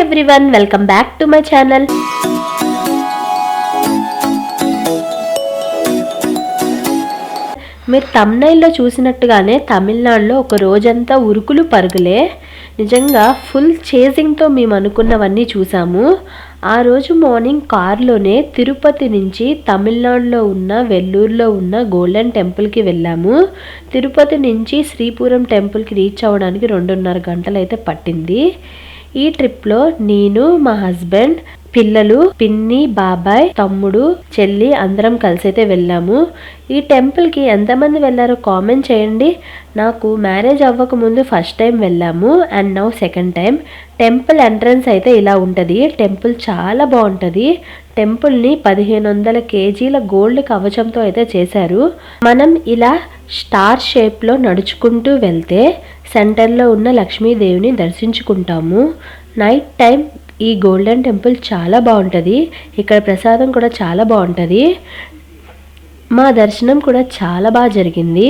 Everyone, welcome back to my channel. మీరు తమ్నైల్లో చూసినట్టుగానే తమిళనాడులో ఒక రోజంతా ఉరుకులు పరుగులే. నిజంగా ఫుల్ చేజింగ్తో మేము అనుకున్నవన్నీ చూసాము. ఆ రోజు మార్నింగ్ కార్లోనే తిరుపతి నుంచి తమిళనాడులో ఉన్న వెల్లూరులో ఉన్న గోల్డెన్ టెంపుల్కి వెళ్ళాము. తిరుపతి నుంచి శ్రీపురం టెంపుల్కి రీచ్ అవ్వడానికి 2.5 గంటలు అయితే పట్టింది. ఈ ట్రిప్లో నేను, మా హస్బెండ్, పిల్లలు, పిన్ని, బాబాయ్, తమ్ముడు, చెల్లి అందరం కలిసి అయితే వెళ్ళాము. ఈ టెంపుల్కి ఎంతమంది వెళ్ళారో కామెంట్ చేయండి. నాకు మ్యారేజ్ అవ్వకముందు ఫస్ట్ టైం వెళ్ళాము and now second time. Temple entrance అయితే ఇలా ఉంటుంది. టెంపుల్ చాలా బాగుంటుంది. టెంపుల్ని 1500 kgల గోల్డ్ కవచంతో అయితే చేశారు. మనం ఇలా స్టార్ షేప్లో నడుచుకుంటూ వెళ్తే సెంటర్లో ఉన్న లక్ష్మీదేవిని దర్శించుకుంటాము. నైట్ టైం ఈ గోల్డెన్ టెంపుల్ చాలా బాగుంటుంది. ఇక్కడ ప్రసాదం కూడా చాలా బాగుంటుంది. మా దర్శనం కూడా చాలా బాగా జరిగింది.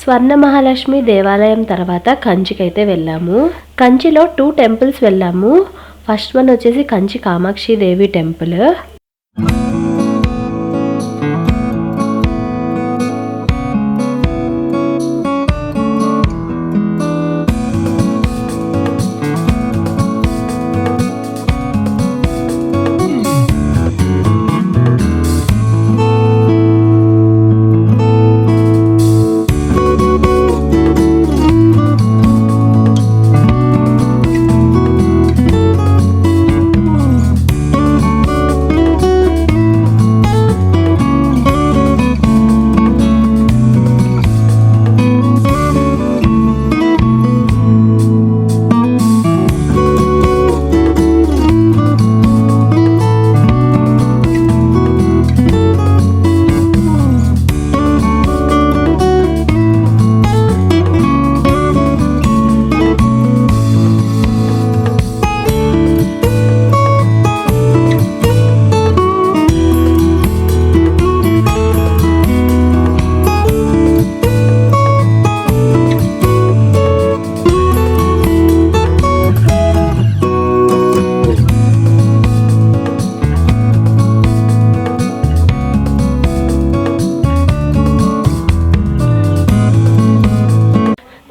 స్వర్ణ మహాలక్ష్మి దేవాలయం తర్వాత కంచికి అయితే వెళ్ళాము. కంచిలో 2 టెంపుల్స్ వెళ్ళాము. ఫస్ట్ వన్ వచ్చేసి కంచి కామాక్షి దేవి టెంపుల్.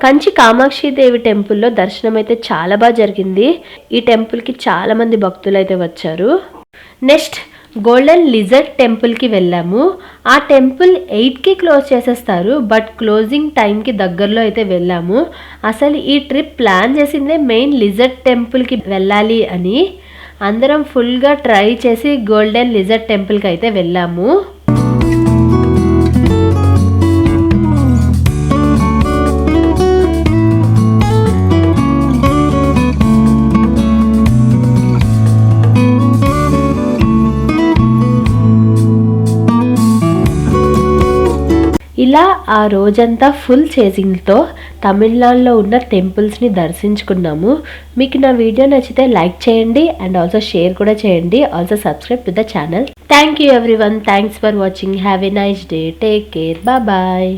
కంచి కామాక్షి దేవి టెంపుల్లో దర్శనం అయితే చాలా బాగా జరిగింది. ఈ టెంపుల్కి చాలా మంది భక్తులు అయితే వచ్చారు. నెక్స్ట్ గోల్డెన్ లిజర్డ్ టెంపుల్కి వెళ్ళాము. ఆ టెంపుల్ 8కి క్లోజ్ చేసేస్తారు, బట్ క్లోజింగ్ టైంకి దగ్గరలో అయితే వెళ్ళాము. అసలు ఈ ట్రిప్ ప్లాన్ చేసిందే మెయిన్ లిజర్డ్ టెంపుల్కి వెళ్ళాలి అని. అందరం ఫుల్గా ట్రై చేసి గోల్డెన్ లిజర్డ్ టెంపుల్కి అయితే వెళ్ళాము. ఇలా ఆ రోజంతా ఫుల్ చేజింగ్తో తమిళనాడులో ఉన్న టెంపుల్స్ని దర్శించుకున్నాము. మీకు నా వీడియో నచ్చితే లైక్ చేయండి అండ్ ఆల్సో షేర్ కూడా చేయండి. Also subscribe to the channel. Thank you everyone. Thanks for watching. Have a nice day. Take care. Bye.